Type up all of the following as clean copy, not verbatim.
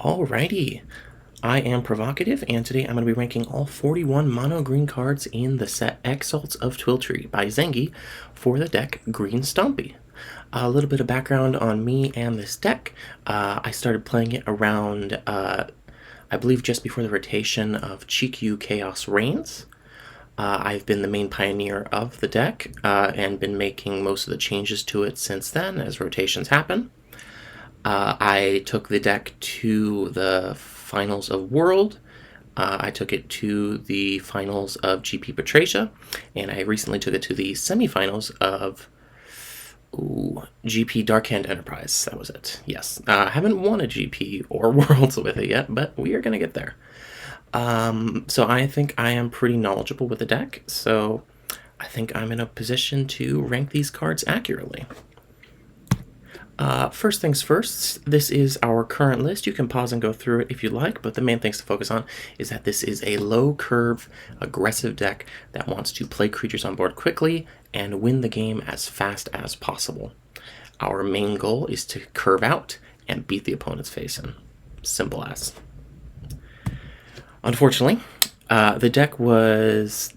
Alrighty, I am Provocative, and today I'm going to be ranking all 41 mono green cards in the set Exalts of Twiltrie by Zengi for the deck Green Stompy. A little bit of background on me and this deck. I started playing it around, I believe just before the rotation of Chikyu Chaos Reigns. I've been the main pioneer of the deck and been making most of the changes to it since then as rotations happen. I took the deck to the finals of World. I took it to the finals of GP Patricia, and I recently took it to the semifinals of GP Darkhand Enterprise. That was it. Yes. I haven't won a GP or Worlds with it yet, but we are going to get there. So I think I am pretty knowledgeable with the deck, so I think I'm in a position to rank these cards accurately. First things first, this is our current list. You can pause and go through it if you like, but the main things to focus on is that this is a low-curve, aggressive deck that wants to play creatures on board quickly and win the game as fast as possible. Our main goal is to curve out and beat the opponent's face in. Simple as. Unfortunately, the deck was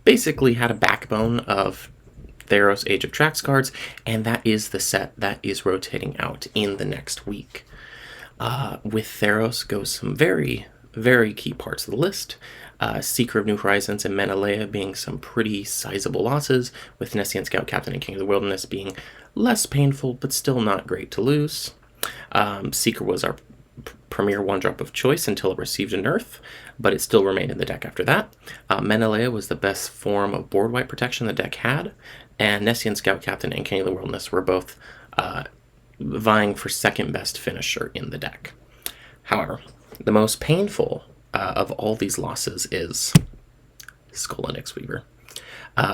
basically had a backbone of Theros Age of Trax cards, and that is the set that is rotating out in the next week. With Theros goes some very, very key parts of the list. Seeker of New Horizons and Menelea being some pretty sizable losses, with Nessian Scout Captain and King of the Wilderness being less painful, but still not great to lose. Seeker was our premier one-drop of choice until it received a nerf, but it still remained in the deck after that. Menelea was the best form of board wipe protection the deck had, and Nessian Scout Captain and King of the Wilderness were both vying for second best finisher in the deck. However, the most painful of all these losses is Skull and X-Weaver.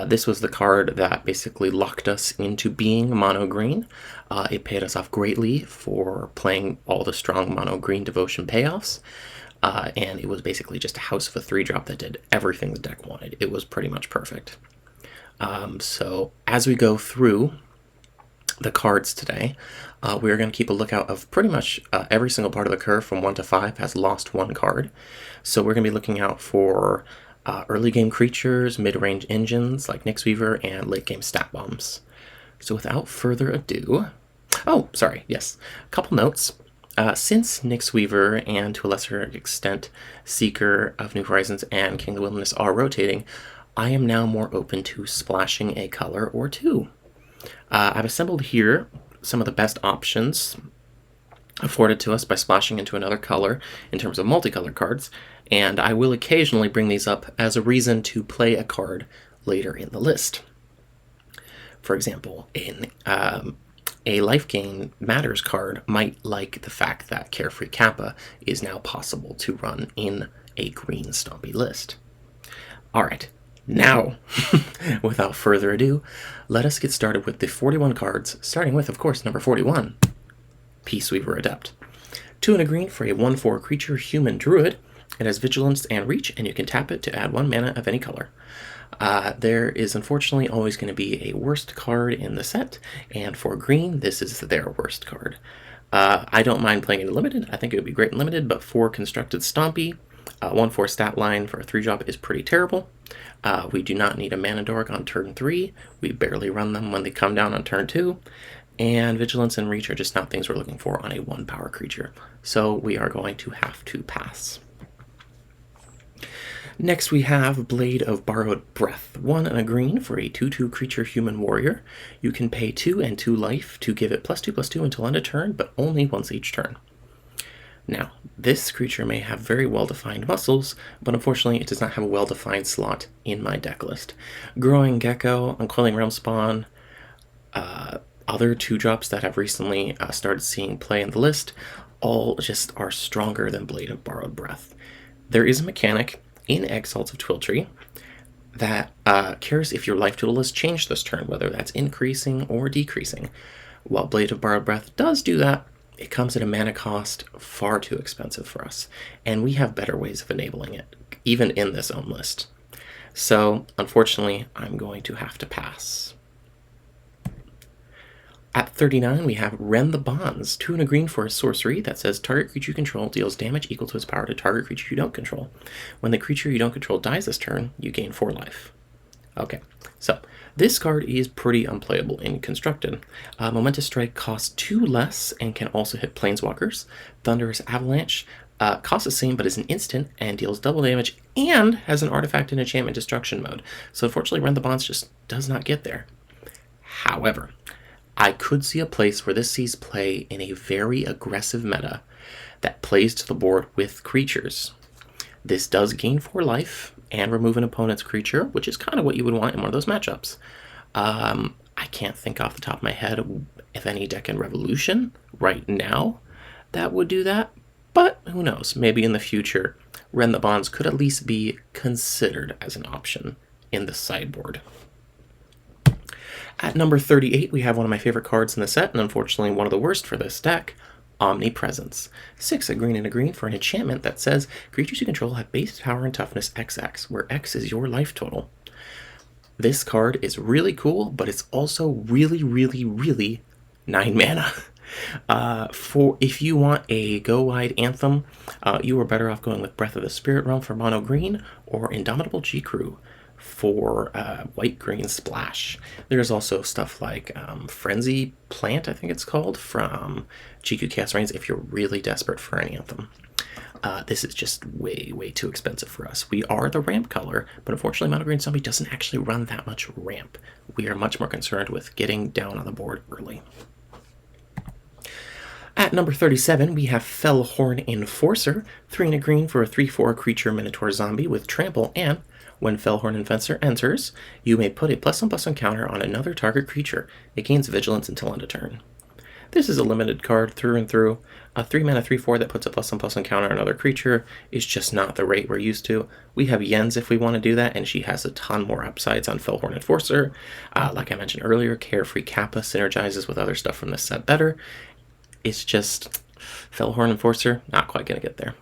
This was the card that basically locked us into being mono green. It paid us off greatly for playing all the strong mono green devotion payoffs. And it was basically just a house of a 3-drop that did everything the deck wanted. It was pretty much perfect. So as we go through the cards today, we're going to keep a lookout of pretty much every single part of the curve from 1 to 5 has lost one card. So we're going to be looking out for early game creatures, mid-range engines like Nyxweaver, and late game stat bombs. So without further ado, a couple notes. Since Nyxweaver and to a lesser extent Seeker of New Horizons and King of the Wilderness are rotating, I am now more open to splashing a color or two. I've assembled here some of the best options afforded to us by splashing into another color in terms of multicolor cards, and I will occasionally bring these up as a reason to play a card later in the list. For example, a Life Gain Matters card might like the fact that Carefree Kappa is now possible to run in a green Stompy list. Alright, now, without further ado, let us get started with the 41 cards, starting with, of course, number 41, Peaceweaver Adept. 2 and a green for a 1/4 creature human druid. It has vigilance and reach, and you can tap it to add 1 mana of any color. There is unfortunately always going to be a worst card in the set, and for green, this is their worst card. I don't mind playing it in limited. I think it would be great in limited, but for constructed Stompy, 1/4 stat line for a 3-drop is pretty terrible. We do not need a mana dork on turn 3. We barely run them when they come down on turn 2. And Vigilance and Reach are just not things we're looking for on a 1-power creature. So we are going to have to pass. Next we have Blade of Borrowed Breath. 1 and a green for a 2/2 creature human warrior. You can pay 2 and 2 life to give it +2/+2 until end of turn, but only once each turn. Now, this creature may have very well-defined muscles, but unfortunately it does not have a well-defined slot in my deck list. Growing Gecko, Uncoiling Realmspawn, other 2-drops that have recently started seeing play in the list, all just are stronger than Blade of Borrowed Breath. There is a mechanic in Exalts of Twiltrie that cares if your life total is changed this turn, whether that's increasing or decreasing. While Blade of Borrowed Breath does do that, it comes at a mana cost far too expensive for us, and we have better ways of enabling it, even in this own list. So, unfortunately, I'm going to have to pass. At 39, we have Rend the Bonds. 2 and a green for a sorcery that says target creature you control deals damage equal to its power to target creature you don't control. When the creature you don't control dies this turn, you gain 4 life. Okay, so this card is pretty unplayable in Constructed. Momentous Strike costs 2 less and can also hit Planeswalkers. Thunderous Avalanche costs the same but is an instant and deals double damage and has an artifact in enchantment destruction mode. So unfortunately, Rend the Bonds just does not get there. However, I could see a place where this sees play in a very aggressive meta that plays to the board with creatures. This does gain 4 life and remove an opponent's creature, which is kind of what you would want in one of those matchups. I can't think off the top of my head of any deck in Revolution right now that would do that, but who knows? Maybe in the future, Rend the Bonds could at least be considered as an option in the sideboard. At number 38, we have one of my favorite cards in the set, and unfortunately one of the worst for this deck, Omnipresence. 6 a green and a green for an enchantment that says creatures you control have base power and toughness XX, where X is your life total. This card is really cool, but it's also really, really, really 9 mana. For if you want a go-wide anthem, you are better off going with Breath of the Spirit Realm for mono green or Indomitable G-Crew for white-green splash. There's also stuff like Frenzy Plant, I think it's called, from GQ Chaos Reigns if you're really desperate for an anthem. This is just way, way too expensive for us. We are the ramp color, but unfortunately Mono Green Zombie doesn't actually run that much ramp. We are much more concerned with getting down on the board early. At number 37, we have Fellhorn Enforcer, 3 and a green for a 3/4 creature Minotaur Zombie with Trample, and when Fellhorn Enforcer enters, you may put a +1/+1 counter on another target creature. It gains Vigilance until end of turn. This is a limited card through and through. A 3 mana 3/4 that puts a +1/+1 counter on another creature is just not the rate we're used to. We have Yen's if we want to do that, and she has a ton more upsides on Fellhorn Enforcer. Like I mentioned earlier, Carefree Kappa synergizes with other stuff from this set better. It's just Fellhorn Enforcer, not quite going to get there.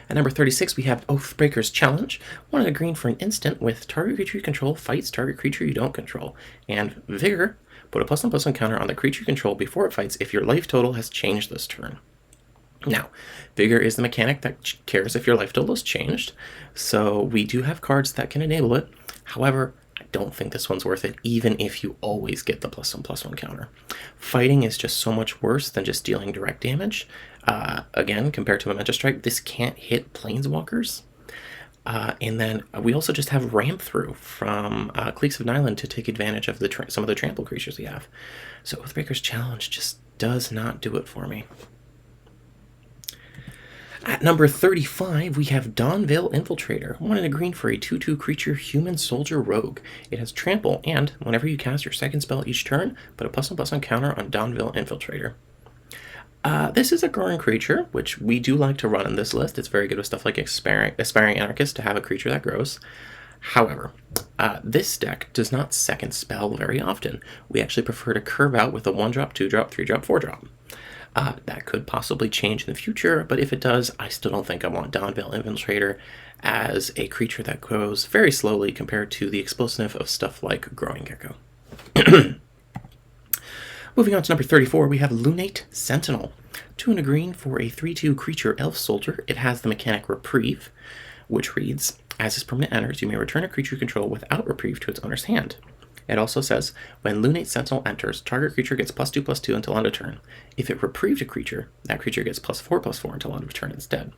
At number 36, we have Oathbreaker's Challenge. 1 and a green for an instant with target creature you control fights target creature you don't control. And Vigor, put a +1/+1 counter on the creature you control before it fights if your life total has changed this turn. Now, Vigor is the mechanic that cares if your life total has changed, so we do have cards that can enable it. However, I don't think this one's worth it, even if you always get the +1/+1 counter. Fighting is just so much worse than just dealing direct damage. Again, compared to Momentous Strike, this can't hit Planeswalkers. And then we also just have Ramp Through from Cliques of Nyland to take advantage of some of the trample creatures we have. So Oathbreaker's Challenge just does not do it for me. At number 35, we have Dawnveil Infiltrator, 1 and a green for a 2/2 creature human soldier rogue. It has Trample, and whenever you cast your second spell each turn, put a +1/+1 counter on Dawnveil Infiltrator. This is a growing creature, which we do like to run in this list. It's very good with stuff like Aspiring Anarchist to have a creature that grows. However, this deck does not second spell very often. We actually prefer to curve out with a 1-drop, 2-drop, 3-drop, 4-drop. That could possibly change in the future, but if it does, I still don't think I want Dawnveil Infiltrator as a creature that grows very slowly compared to the explosiveness of stuff like Growing Gecko. Moving on to number 34, we have Lunate Sentinel. 2 and a green for a 3/2 creature elf soldier. It has the mechanic Reprieve, which reads, as this permanent enters, you may return a creature you control without Reprieve to its owner's hand. It also says, when Lunate Sentinel enters, target creature gets +2/+2 until end of turn. If it reprieved a creature, that creature gets +4/+4 until end of turn instead.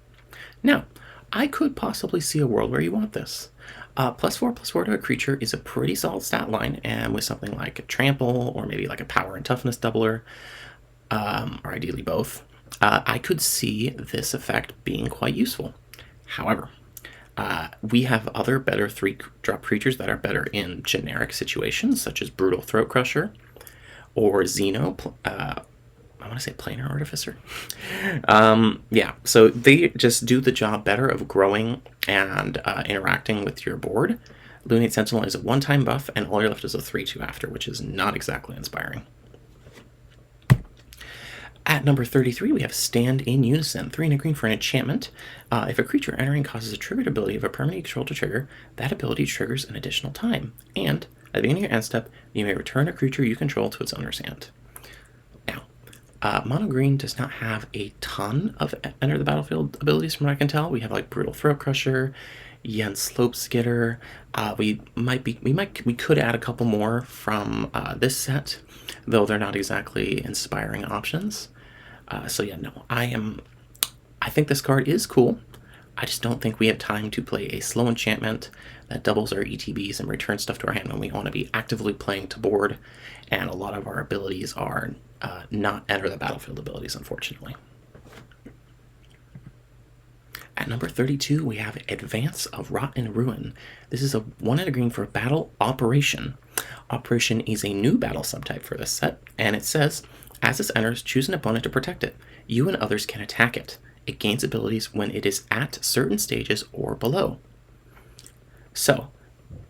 Now, I could possibly see a world where you want this. +4/+4 to a creature is a pretty solid stat line, and with something like a Trample, or maybe like a Power and Toughness doubler, or ideally both, I could see this effect being quite useful. However, we have other better 3-drop creatures that are better in generic situations, such as Brutal Throat Crusher, or Xeno, I want to say Planar Artificer. Yeah, so they just do the job better of growing and interacting with your board. Lunate Sentinel is a 1-time buff, and all you're left is a 3/2 after, which is not exactly inspiring. At number 33, we have Stand in Unison, 3 and a green for an enchantment. If a creature entering causes a triggered ability of a permanent you control to trigger, that ability triggers an additional time. And At the beginning of your end step, you may return a creature you control to its owner's hand. Now, mono green does not have a ton of enter the battlefield abilities from what I can tell. We have like Brutal Throat Crusher, Yen Slope Skitter. We could add a couple more from this set, though they're not exactly inspiring options. So yeah, no, I think this card is cool. I just don't think we have time to play a slow enchantment that doubles our ETBs and returns stuff to our hand when we want to be actively playing to board, and a lot of our abilities are not enter the battlefield abilities, unfortunately. At number 32, we have Advance of Rot and Ruin. This is a 1 and a green for Battle Operation. Operation is a new battle subtype for this set, and it says, as this enters, choose an opponent to protect it. You and others can attack it. It gains abilities when it is at certain stages or below. So,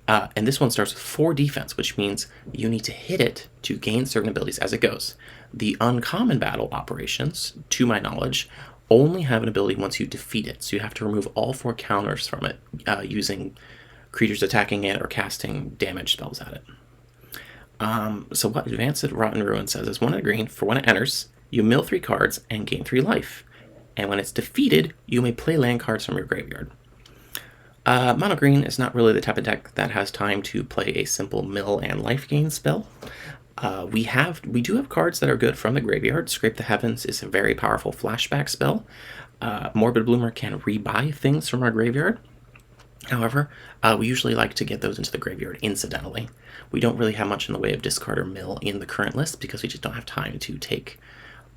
and this one starts with 4 defense, which means you need to hit it to gain certain abilities as it goes. The uncommon battle operations, to my knowledge, only have an ability once you defeat it, so you have to remove all 4 counters from it using creatures attacking it or casting damage spells at it. So what Advanced Rotten Ruin says is 1 and a green for when it enters, you mill 3 cards and gain 3 life. And when it's defeated, you may play land cards from your graveyard. Mono green is not really the type of deck that has time to play a simple mill and life gain spell. We do have cards that are good from the graveyard. Scrape the Heavens is a very powerful flashback spell. Morbid Bloomer can rebuy things from our graveyard. However, we usually like to get those into the graveyard incidentally. We don't really have much in the way of discard or mill in the current list because we just don't have time to take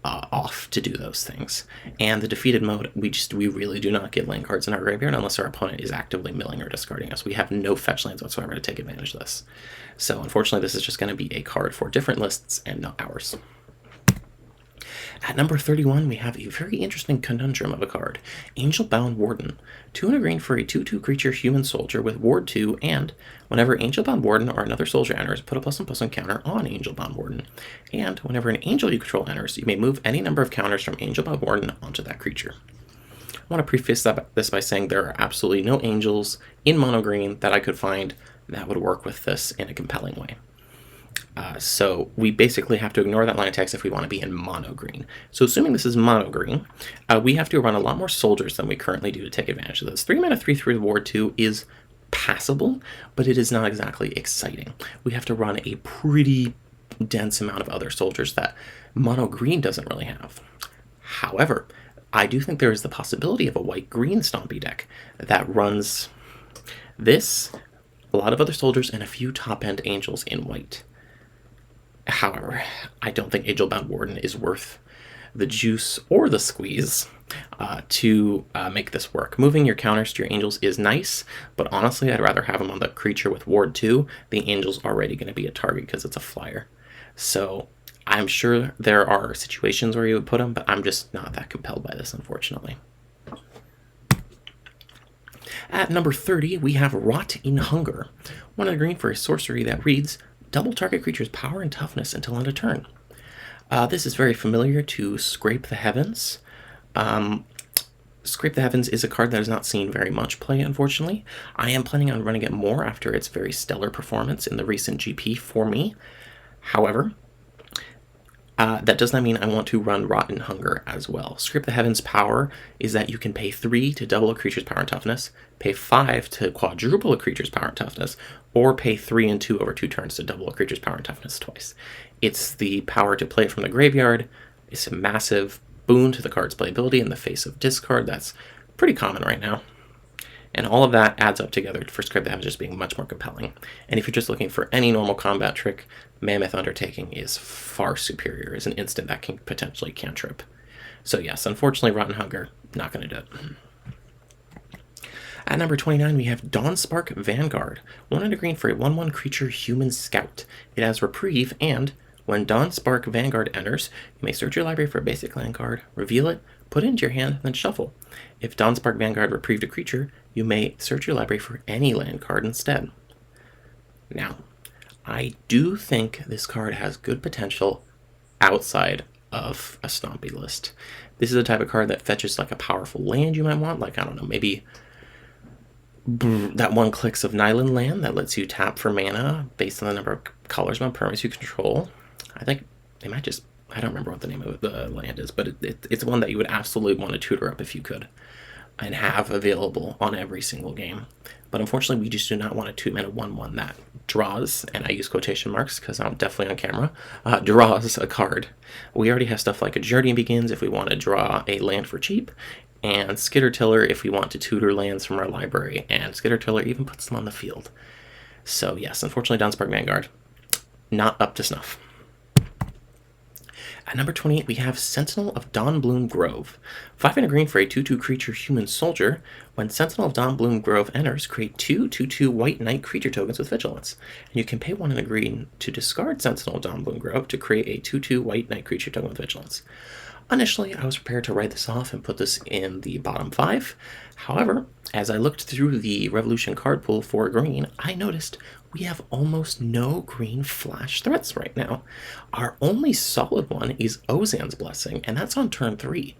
off to do those things. And the defeated mode, we really do not get land cards in our graveyard unless our opponent is actively milling or discarding us. We have no fetch lands whatsoever to take advantage of this. So unfortunately, this is just going to be a card for different lists and not ours. At number 31, we have a very interesting conundrum of a card. Angelbound Warden. 2 and a green for a 2/2 creature human soldier with Ward 2, and whenever Angelbound Warden or another soldier enters, put a +1/+1 counter on Angelbound Warden. And whenever an angel you control enters, you may move any number of counters from Angelbound Warden onto that creature. I want to preface this by saying there are absolutely no angels in mono green that I could find that would work with this in a compelling way. So we basically have to ignore that line of text if we want to be in mono green. So assuming this is mono green, we have to run a lot more soldiers than we currently do to take advantage of this. 3 mana 3/3 Ward 2 is passable, but it is not exactly exciting. We have to run a pretty dense amount of other soldiers that mono green doesn't really have. However, I do think there is the possibility of a white-green Stompy deck that runs this, a lot of other soldiers, and a few top-end angels in white. However, I don't think Angelbound Warden is worth the juice or the squeeze to make this work. Moving your counters to your angels is nice, but honestly, I'd rather have them on the creature with Ward 2. The angel's already going to be a target because it's a flyer. So I'm sure there are situations where you would put them, but I'm just not that compelled by this, unfortunately. At number 30, we have Rot in Hunger. 1 and a green for a sorcery that reads, double target creature's power and toughness until end of turn. This is very familiar to Scrape the Heavens. Scrape the Heavens is a card that has not seen very much play, unfortunately. I am planning on running it more after its very stellar performance in the recent GP for me. However, that does not mean I want to run Rot in Hunger as well. Scrape the Heavens' power is that you can pay 3 to double a creature's power and toughness, pay 5 to quadruple a creature's power and toughness, or pay 3 and 2 over 2 turns to double a creature's power and toughness twice. It's the power to play it from the graveyard. It's a massive boon to the card's playability in the face of discard. That's pretty common right now. And all of that adds up together for Scrape the Heavens just being much more compelling. And if you're just looking for any normal combat trick, Mammoth Undertaking is far superior as an instant that can potentially cantrip. So yes, unfortunately, Rotten Hunger, not going to do it. At number 29, we have Dawnspark Vanguard. 1 and a green for a 1/1 creature human scout. It has Reprieve, and when Dawnspark Vanguard enters, you may search your library for a basic land card, reveal it, put it into your hand, then shuffle. If Dawnspark Vanguard reprieved a creature, you may search your library for any land card instead. Now, I do think this card has good potential outside of a Stompy list. This is the type of card that fetches like a powerful land you might want, like, I don't know, maybe That one clicks of Nyland Land that lets you tap for mana based on the number of colors and permanents you control. I think they might just, I don't remember what the name of the land is, but it's one that you would absolutely want to tutor up if you could and have available on every single game. But unfortunately, we just do not want a 2-mana 1/1 that draws, and I use quotation marks because I'm definitely on camera, draws a card. We already have stuff like a Journey Begins if we want to draw a land for cheap, and Skitter Tiller if we want to tutor lands from our library, and Skitter Tiller even puts them on the field. So yes, unfortunately, Dunspark Vanguard, not up to snuff. At number 28, we have Sentinel of Dawnbloom Grove. 5 and a green for a 2/2 creature human soldier. When Sentinel of Dawnbloom Grove enters, create 2 2/2 white knight creature tokens with vigilance. And you can pay 1 and a green to discard Sentinel of Dawnbloom Grove to create a 2/2 white knight creature token with vigilance. Initially, I was prepared to write this off and put this in the bottom 5. However, as I looked through the Revolution card pool for green, I noticed we have almost no green flash threats right now. Our only solid one is Ozan's Blessing, and that's on turn 3.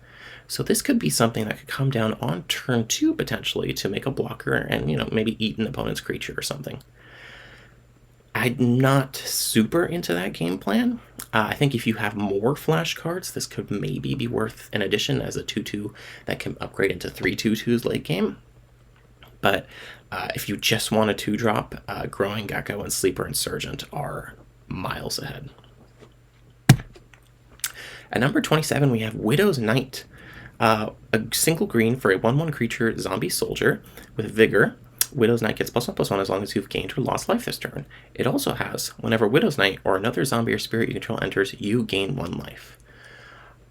So this could be something that could come down on turn 2 potentially to make a blocker and, maybe eat an opponent's creature or something. I'm not super into that game plan. I think if you have more flash cards, this could maybe be worth an addition as a 2/2 that can upgrade into 3 2/2s late game. But if you just want a 2-drop, Growing Gecko and Sleeper Insurgent are miles ahead. At number 27, we have Widow's Knight. A single green for a 1/1 creature zombie soldier with Vigor. Widow's Knight gets +1/+1 as long as you've gained or lost life this turn. It also has, whenever Widow's Knight or another zombie or spirit you control enters, you gain 1 life.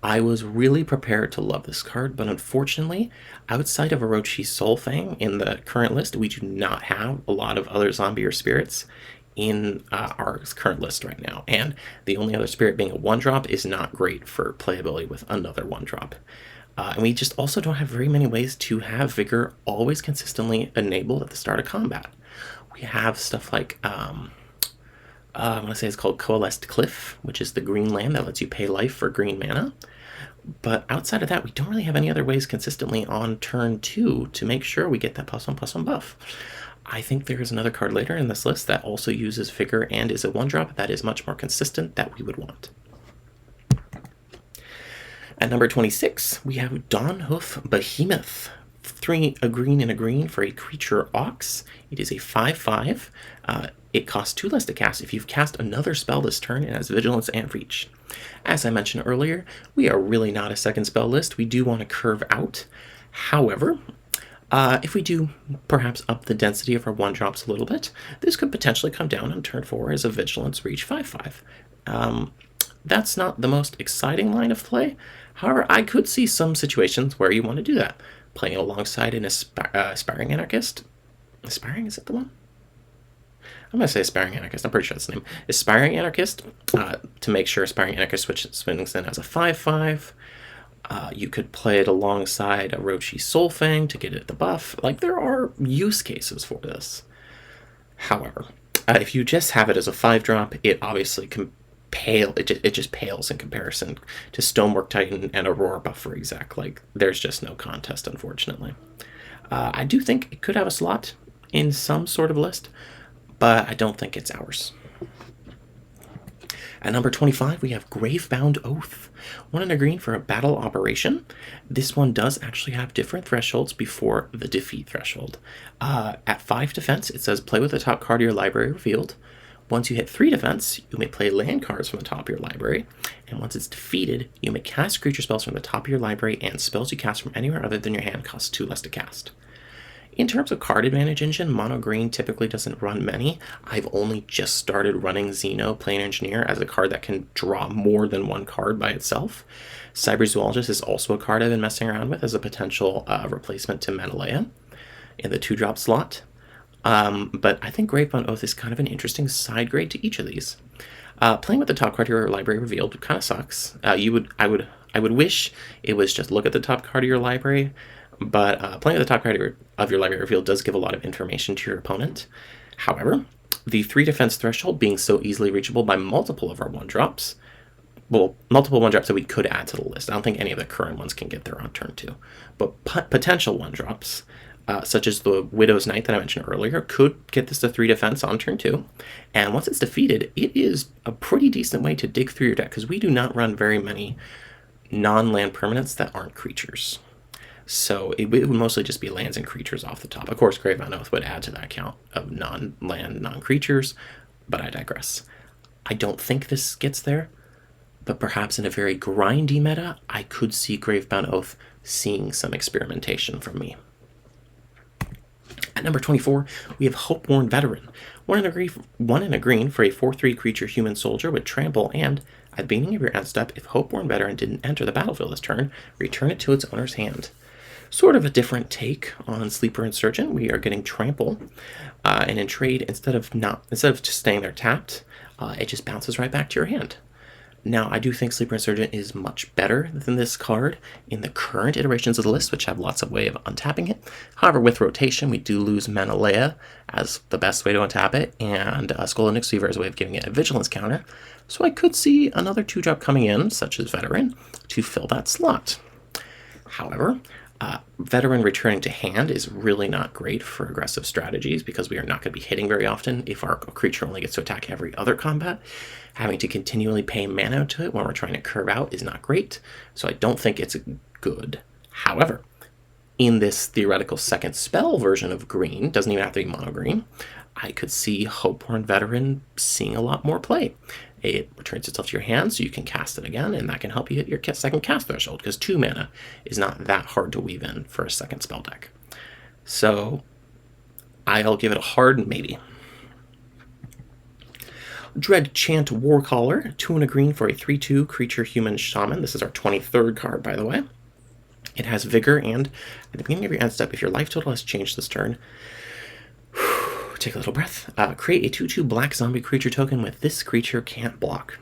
I was really prepared to love this card, but unfortunately, outside of Orochi Soulfang in the current list, we do not have a lot of other zombie or spirits in our current list right now. And the only other spirit being a 1-drop is not great for playability with another 1-drop. And we just also don't have very many ways to have Vigor always consistently enabled at the start of combat. We have stuff like, I want to say it's called Coalesced Cliff, which is the green land that lets you pay life for green mana. But outside of that, we don't really have any other ways consistently on turn 2 to make sure we get that +1/+1 buff. I think there is another card later in this list that also uses Vigor and is a 1-drop that is much more consistent that we would want. At number 26, we have Dawnhoof Behemoth. 3 a green and a green for a creature Ox. It is a 5/5. It costs 2 less to cast if you've cast another spell this turn and has Vigilance and Reach. As I mentioned earlier, we are really not a second spell list. We do want to curve out. However, if we do perhaps up the density of our 1-drops a little bit, this could potentially come down on turn 4 as a Vigilance Reach 5/5. That's not the most exciting line of play. However, I could see some situations where you want to do that. Playing alongside an Aspiring Anarchist. Aspiring, is it the one? I'm going to say Aspiring Anarchist. I'm pretty sure that's the name. Aspiring Anarchist, to make sure Aspiring Anarchist swings in as a 5/5. You could play it alongside Orochi Soulfang to get it the buff. Like, there are use cases for this. However, if you just have it as a 5-drop, it obviously it just pales in comparison to Stonework Titan and Aurora Buffer Exec. Like, there's just no contest, unfortunately. I do think it could have a slot in some sort of list, but I don't think it's ours. At number 25, we have Gravebound Oath. 1 and a green for a battle operation. This one does actually have different thresholds before the defeat threshold. At 5 defense, it says play with the top card of your library revealed. Once you hit 3 defense, you may play land cards from the top of your library, and once it's defeated, you may cast creature spells from the top of your library, and spells you cast from anywhere other than your hand cost 2 less to cast. In terms of card advantage engine, Mono Green typically doesn't run many. I've only just started running Xeno Plane Engineer as a card that can draw more than 1 card by itself. Cyberzoologist is also a card I've been messing around with as a potential replacement to Menelea in the 2-drop slot. But I think Gravebound Oath is kind of an interesting side grade to each of these. Playing with the top card of your library revealed kind of sucks. I would wish it was just look at the top card of your library, but playing with the top card of your library revealed does give a lot of information to your opponent. However, the 3 defense threshold being so easily reachable by multiple of our 1-drops, well, multiple 1-drops that we could add to the list. I don't think any of the current ones can get there on turn 2, but potential 1-drops such as the Widow's Knight that I mentioned earlier, could get this to 3 defense on turn 2. And once it's defeated, it is a pretty decent way to dig through your deck, because we do not run very many non-land permanents that aren't creatures. So it would mostly just be lands and creatures off the top. Of course, Gravebound Oath would add to that count of non-land, non-creatures, but I digress. I don't think this gets there, but perhaps in a very grindy meta, I could see Gravebound Oath seeing some experimentation from me. At number 24, we have Hopeworn Veteran. One in a green for a 4/3 creature human soldier with trample, and at the beginning of your end step, if Hopeworn Veteran didn't enter the battlefield this turn, return it to its owner's hand. Sort of a different take on Sleeper Insurgent. We are getting trample, and in trade, instead of just staying there tapped, it just bounces right back to your hand. Now, I do think Sleeper Insurgent is much better than this card in the current iterations of the list, which have lots of way of untapping it. However, with rotation, we do lose Menelea as the best way to untap it, and Skull and Nyx Weaver as a way of giving it a vigilance counter. So I could see another 2-drop coming in, such as Veteran, to fill that slot. However, Veteran returning to hand is really not great for aggressive strategies, because we are not going to be hitting very often if our creature only gets to attack every other combat. Having to continually pay mana to it when we're trying to curve out is not great, so I don't think it's good. However, in this theoretical second spell version of green, doesn't even have to be mono green, I could see Hopeworn Veteran seeing a lot more play. It returns itself to your hand, so you can cast it again, and that can help you hit your second cast threshold, because 2 mana is not that hard to weave in for a second spell deck. So I'll give it a hard maybe. Dread Chant Warcaller, 2 and a green for a 3/2 creature human shaman. This is our 23rd card, by the way. It has vigor, and at the beginning of your end step, if your life total has changed this turn, take a little breath. Create a 2/2 black zombie creature token with this creature can't block.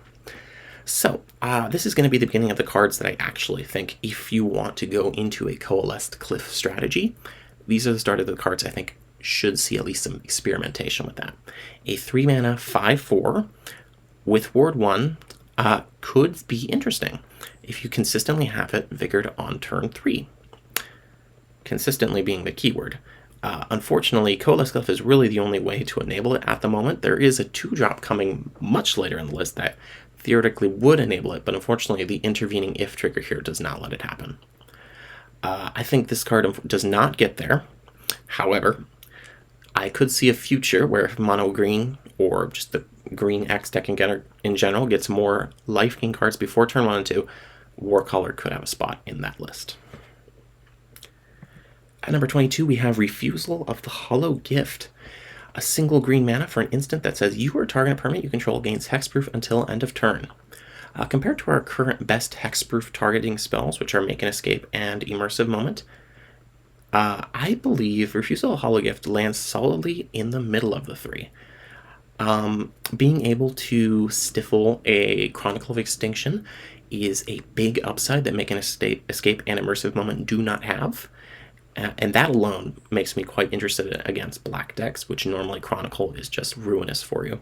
So, this is going to be the beginning of the cards that I actually think, if you want to go into a Coalesced Cliff strategy, these are the start of the cards I think should see at least some experimentation with that. A 3 mana 5/4 with Ward 1 could be interesting if you consistently have it vigored on turn 3. Consistently being the keyword. Unfortunately, Coalesced Cliff is really the only way to enable it at the moment. There is a 2-drop coming much later in the list that theoretically would enable it, but unfortunately the intervening if trigger here does not let it happen. I think this card does not get there. However, I could see a future where if mono green or just the green X deck in general gets more life gain cards before turn 1 and 2, Warcaller could have a spot in that list. At number 22, we have Refusal of the Hollow Gift. A single green mana for an instant that says you or target permanent you control gains hexproof until end of turn. Compared to our current best hexproof targeting spells, which are Make an Escape and Immersive Moment, I believe Refusal of the Hollow Gift lands solidly in the middle of the 3. Being able to stifle a Chronicle of Extinction is a big upside that Make an Escape and Immersive Moment do not have. And that alone makes me quite interested against black decks, which normally Chronicle is just ruinous for you.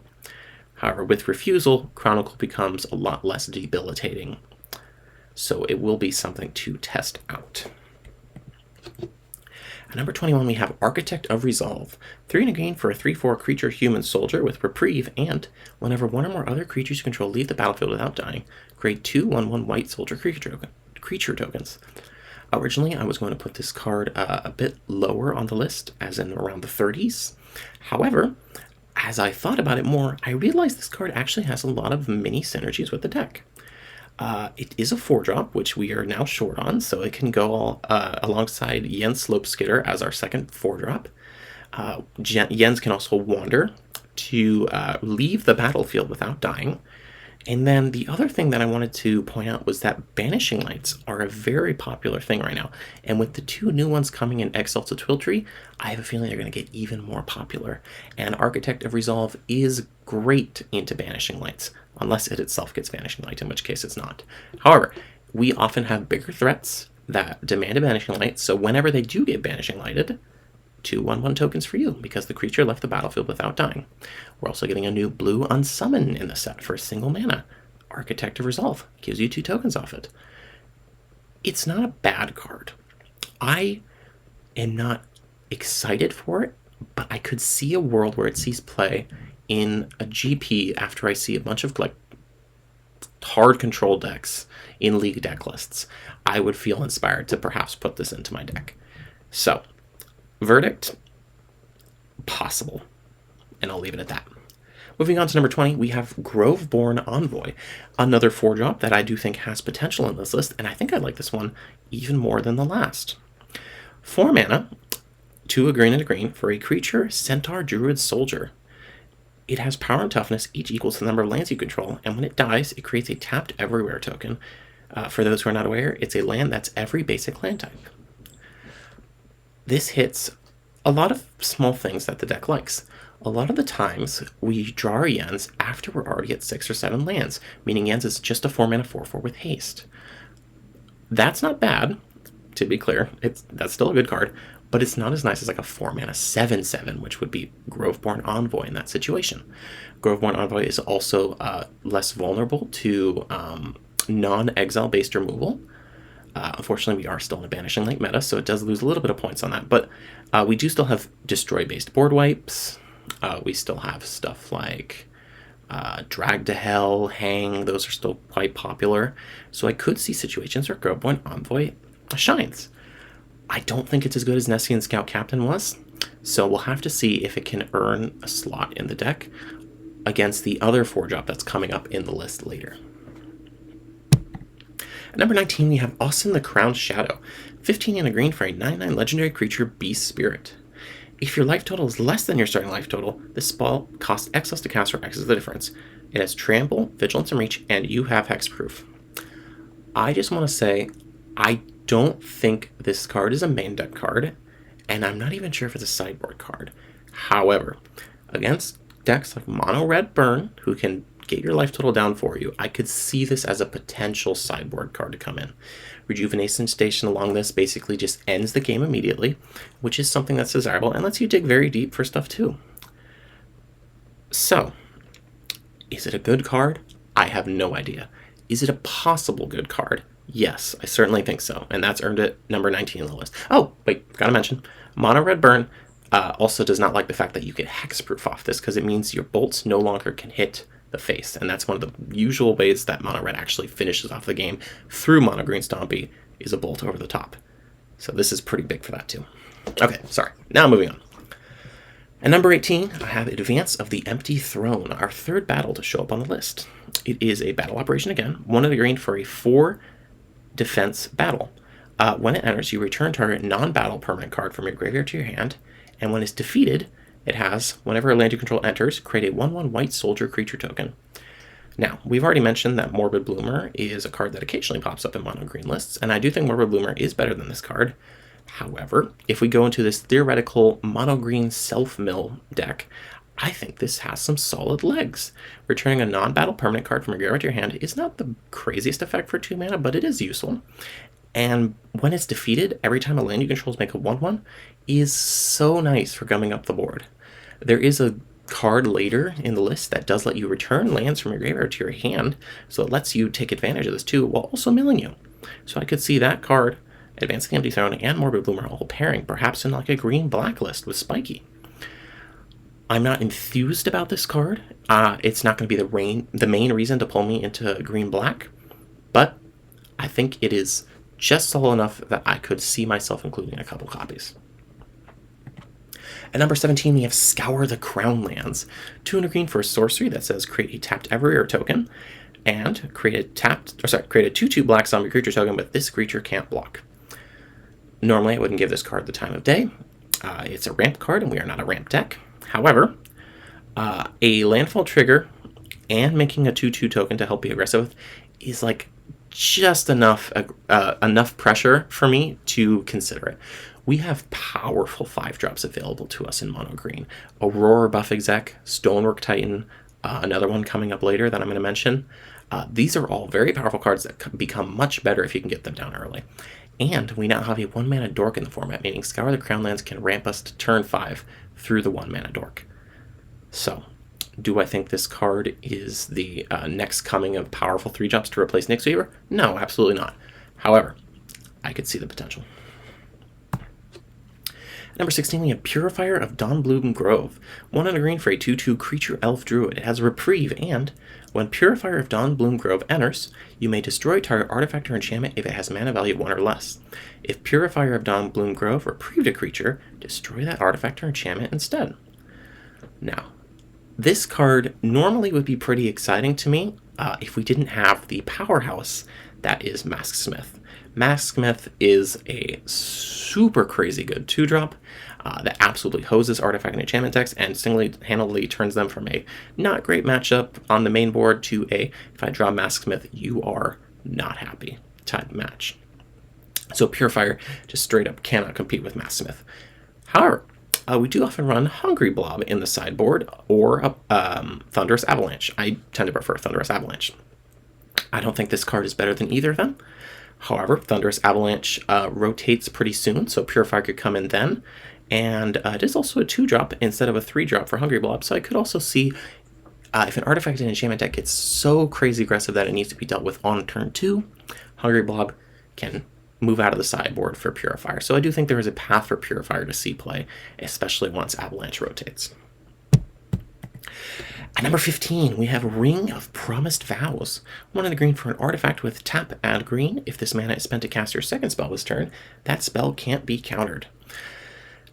However, with Refusal, Chronicle becomes a lot less debilitating. So it will be something to test out. At number 21, we have Architect of Resolve. 3 and a green for a 3/4 creature human soldier with Reprieve, and whenever one or more other creatures you control leave the battlefield without dying, create 2 1/1 white soldier creature tokens. Originally, I was going to put this card a bit lower on the list, as in around the 30s. However, as I thought about it more, I realized this card actually has a lot of mini synergies with the deck. It is a 4-drop, which we are now short on, so it can go alongside Yen's Slopeskidder as our second 4-drop. Yen's can also wander to leave the battlefield without dying. And then the other thing that I wanted to point out was that Banishing Lights are a very popular thing right now. And with the 2 new ones coming in Exalts of Twiltrie, I have a feeling they're going to get even more popular. And Architect of Resolve is great into Banishing Lights, unless it itself gets Banishing Light, in which case it's not. However, we often have bigger threats that demand a Banishing Light, so whenever they do get Banishing Lighted, 2 1/1 tokens for you, because the creature left the battlefield without dying. We're also getting a new blue Unsummon in the set for a single mana. Architect of Resolve gives you 2 tokens off it. It's not a bad card. I am not excited for it, but I could see a world where it sees play in a GP after I see a bunch of like hard control decks in league deck lists. I would feel inspired to perhaps put this into my deck. So, verdict, possible. And I'll leave it at that. Moving on to number 20, we have Groveborn Envoy, another 4-drop that I do think has potential in this list, and I think I like this one even more than the last. 4 mana, 2 a green and a green for a creature, Centaur Druid Soldier. It has power and toughness, each equals to the number of lands you control, and when it dies, it creates a tapped everywhere token. For those who are not aware, it's a land that's every basic land type. This hits a lot of small things that the deck likes. A lot of the times, we draw our Yens after we're already at 6 or 7 lands, meaning Yens is just a 4-mana 4/4 with haste. That's not bad, to be clear. That's still a good card, but it's not as nice as like a 4-mana 7/7, which would be Groveborn Envoy in that situation. Groveborn Envoy is also less vulnerable to non-exile based removal. Unfortunately, we are still in a Banishing Light meta, so it does lose a little bit of points on that, but we do still have destroy-based board wipes. We still have stuff like Drag to Hell, Hang, those are still quite popular. So I could see situations where Groveborn Envoy shines. I don't think it's as good as Nessian Scout Captain was, so we'll have to see if it can earn a slot in the deck against the other 4-drop that's coming up in the list later. At number 19, we have Austin the Crowned Shadow, 15 and a green for a 9/9 legendary creature, Beast Spirit. If your life total is less than your starting life total, this spell costs X less to cast, or X is the difference. It has Trample, Vigilance, and Reach, and you have Hexproof. I just want to say, I don't think this card is a main deck card, and I'm not even sure if it's a sideboard card. However, against decks like Mono Red Burn, who can get your life total down for you, I could see this as a potential sideboard card to come in. Rejuvenation Station along this basically just ends the game immediately, which is something that's desirable and lets you dig very deep for stuff too. So, is it a good card? I have no idea. Is it a possible good card? Yes, I certainly think so, and that's earned it number 19 on the list. Oh, wait, gotta mention, Mono Red Burn also does not like the fact that you get hexproof off this, because it means your bolts no longer can hit the face, and that's one of the usual ways that Mono Red actually finishes off the game through Mono Green Stompy, is a bolt over the top. So this is pretty big for that too. Okay, sorry, now moving on. At number 18, I have Advance of the Empty Throne, our 3rd battle to show up on the list. It is a battle operation again, 1 of the green for a 4 defense battle. When it enters, you return target non-battle permanent card from your graveyard to your hand, and when it's defeated, it has, whenever a land you control enters, create a 1/1 white soldier creature token. Now, we've already mentioned that Morbid Bloomer is a card that occasionally pops up in mono green lists, and I do think Morbid Bloomer is better than this card. However, if we go into this theoretical mono green self-mill deck, I think this has some solid legs. Returning a non-battle permanent card from your graveyard to your hand is not the craziest effect for 2 mana, but it is useful. And when it's defeated, every time a land you control make a 1/1 is so nice for gumming up the board. There is a card later in the list that does let you return lands from your graveyard to your hand, so it lets you take advantage of this too, while also milling you. So I could see that card, Advancing the Empty Throne, and Morbid Bloomer all pairing, perhaps in like a green-black list with Spiky. I'm not enthused about this card. It's not going to be the main reason to pull me into green-black, but I think it is just solid enough that I could see myself including a couple copies. At number 17, we have Scour the Crown Lands. 2 and a green for a sorcery that says create a tapped everywhere token, and create a 2/2 black zombie creature token, but this creature can't block. Normally, I wouldn't give this card the time of day. It's a ramp card, and we are not a ramp deck. However, a landfall trigger and making a 2/2 token to help be aggressive is like just enough pressure for me to consider it. We have powerful 5-drops available to us in mono green. Aurora Buff Exec, Stonework Titan, another one coming up later that I'm going to mention. These are all very powerful cards that become much better if you can get them down early. And we now have a 1-mana dork in the format, meaning Scour the Crown Lands can ramp us to turn 5 through the 1-mana dork. So, do I think this card is the next coming of powerful 3-drops to replace Nyx Weaver? No, absolutely not. However, I could see the potential. Number 16, we have Purifier of Dawnbloom Grove. 1 and a green for a 2/2 creature elf druid. It has Reprieve, and when Purifier of Dawnbloom Grove enters, you may destroy target artifact or enchantment if it has mana value of 1 or less. If Purifier of Dawnbloom Grove reprieved a creature, destroy that artifact or enchantment instead. Now, this card normally would be pretty exciting to me if we didn't have the powerhouse that is Masksmith. Masksmith is a super crazy good 2-drop that absolutely hoses artifact and enchantment decks and single-handedly turns them from a not great matchup on the main board to a, if I draw Masksmith, you are not happy type match. So Purifier just straight up cannot compete with Masksmith. However, we do often run Hungry Blob in the sideboard or Thunderous Avalanche. I tend to prefer Thunderous Avalanche. I don't think this card is better than either of them. However, Thunderous Avalanche rotates pretty soon, so Purifier could come in then. And it is also a 2-drop instead of a 3-drop for Hungry Blob, so I could also see if an artifact and enchantment deck gets so crazy aggressive that it needs to be dealt with on turn 2, Hungry Blob can move out of the sideboard for Purifier. So I do think there is a path for Purifier to see play, especially once Avalanche rotates. At number 15, we have Ring of Promised Vows. 1 and a green for an artifact with tap, add green. If this mana is spent to cast your second spell this turn, that spell can't be countered.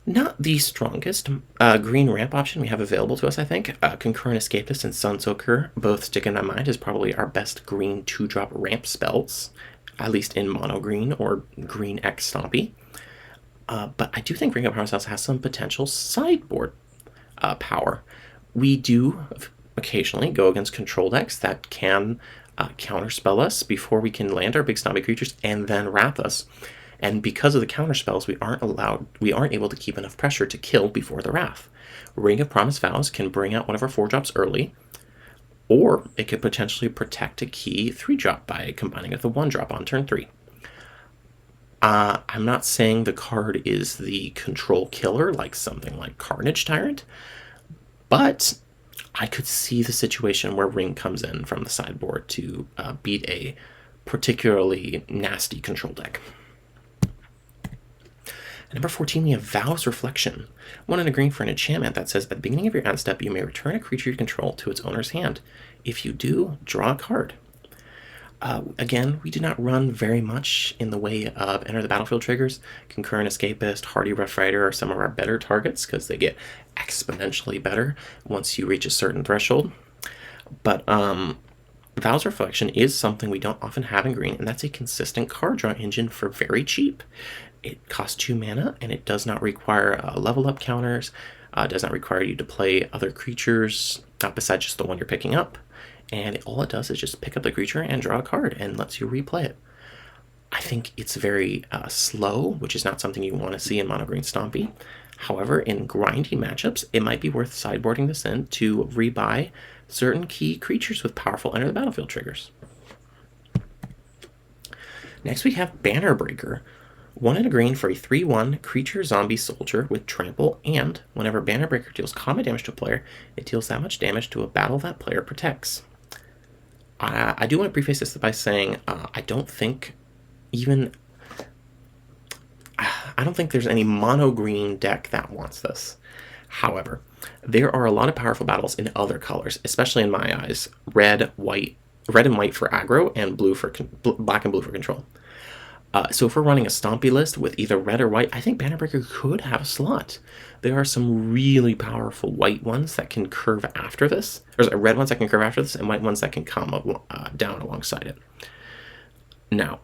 Not the strongest green ramp option we have available to us, I think. Concurrent Escapist and Sunsoaker both stick in my mind as probably our best green 2-drop ramp spells, at least in mono green or green X Stompy. But I do think Ring of Promised Vows has some potential sideboard power. We do occasionally go against control decks that can counterspell us before we can land our big Stompy creatures and then wrath us. And because of the counterspells, we aren't able to keep enough pressure to kill before the wrath. Ring of Promised Vows can bring out one of our 4-drops early, or it could potentially protect a key 3-drop by combining with a 1-drop on turn 3. I'm not saying the card is the control killer like something like Carnage Tyrant, but I could see the situation where Ring comes in from the sideboard to beat a particularly nasty control deck. At number 14, we have Vows Reflection. 1 and a green for an enchantment that says, at the beginning of your end step, you may return a creature you control to its owner's hand. If you do, draw a card. Again, we do not run very much in the way of Enter the Battlefield triggers. Concurrent Escapist, Hardy Rough Rider are some of our better targets because they get exponentially better once you reach a certain threshold. But Vows Reflection is something we don't often have in green, and that's a consistent card draw engine for very cheap. It costs 2 mana, and it does not require level up counters. It does not require you to play other creatures, not besides just the one you're picking up. And all it does is just pick up the creature and draw a card and lets you replay it. I think it's very slow, which is not something you want to see in mono green Stompy. However, in grindy matchups, it might be worth sideboarding this in to rebuy certain key creatures with powerful Enter the Battlefield triggers. Next we have Banner Breaker. 1 and a green for a 3/1 creature zombie soldier with trample, and whenever Banner Breaker deals combat damage to a player, it deals that much damage to a battle that player protects. I do want to preface this by saying I don't think there's any mono green deck that wants this. However, there are a lot of powerful battles in other colors, especially in my eyes, red and white for aggro and black and blue for control. So if we're running a Stompy list with either red or white, I think Banner Breaker could have a slot. There are some really powerful white ones that can curve after this, or red ones that can curve after this, and white ones that can come down alongside it. Now,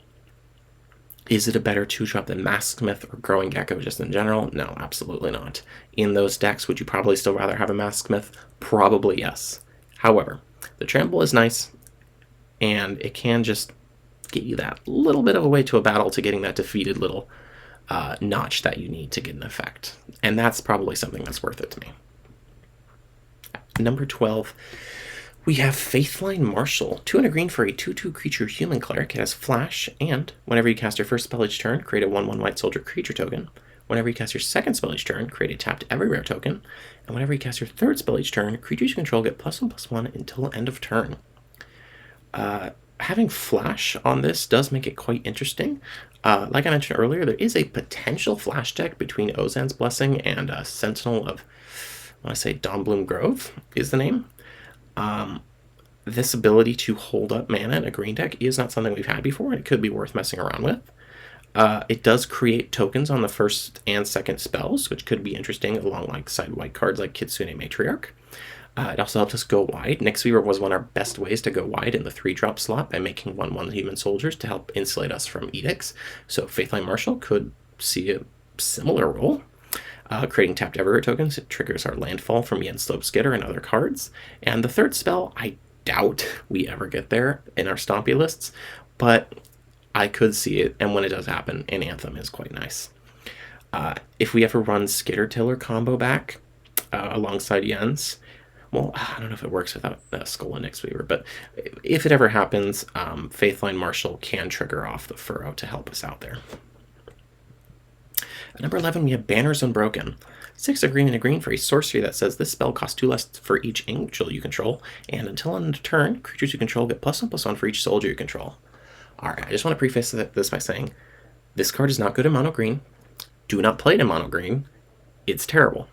is it a better 2-drop than Masksmith or Growing Gecko just in general? No, absolutely not. In those decks, would you probably still rather have a Masksmith? Probably yes. However, the trample is nice, and it can just get you that little bit of a way to a battle to getting that defeated little notch that you need to get an effect. And that's probably something that's worth it to me. Number 12, we have Faithline Marshal. 2 and a green for a 2/2 creature human cleric. It has flash, and whenever you cast your first spell each turn, create a 1/1 white soldier creature token. Whenever you cast your second spell each turn, create a tapped everywhere token. And whenever you cast your third spell each turn, creatures you control get +1/+1 until end of turn. Having flash on this does make it quite interesting. Like I mentioned earlier, there is a potential flash deck between Ozan's Blessing and Sentinel of, I want to say Dawnbloom Grove is the name. This ability to hold up mana in a green deck is not something we've had before, and it could be worth messing around with. It does create tokens on the first and second spells, which could be interesting alongside white cards like Kitsune Matriarch. It also helps us go wide. Nyxweaver was one of our best ways to go wide in the 3-drop slot by making 1/1 human soldiers to help insulate us from edicts. So Faithline Marshal could see a similar role. Creating tapped everywhere tokens, it triggers our landfall from Yenslope Skitter and other cards. And the third spell, I doubt we ever get there in our Stompy lists, but I could see it, and when it does happen, an Anthem is quite nice. If we ever run Skitter Tiller combo back alongside Jens, well, I don't know if it works without Skull and Nyxweaver, but if it ever happens, Faithline Marshal can trigger off the Furrow to help us out there. At number 11, we have Banners Unbroken. 6 a green and a green for a sorcery that says this spell costs 2 less for each angel you control, and until end of turn, creatures you control get +1/+1 for each soldier you control. Alright, I just want to preface this by saying, this card is not good in mono green. Do not play it in mono green. It's terrible.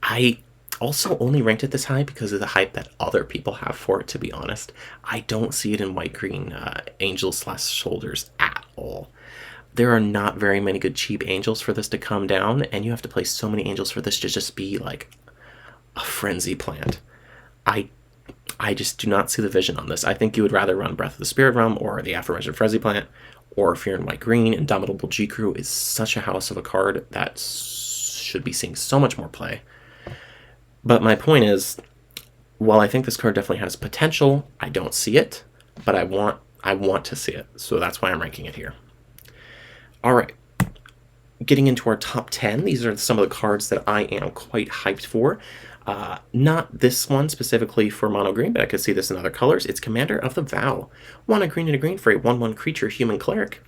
I also only ranked it this high because of the hype that other people have for it, to be honest. I don't see it in white-green angels/soldiers at all. There are not very many good cheap angels for this to come down, and you have to play so many angels for this to just be like a frenzy plant. I just do not see the vision on this. I think you would rather run Breath of the Spirit Realm or the aforementioned Frenzy Plant, or if you're in white-green, Indomitable G-Crew is such a house of a card that should be seeing so much more play. But my point is, while I think this card definitely has potential, I don't see it, but I want to see it, so that's why I'm ranking it here. Alright, getting into our top 10, these are some of the cards that I am quite hyped for. Not this one specifically for mono green, but I could see this in other colors. It's Commander of the Vow. 1 a green and a green for a 1/1 creature human cleric.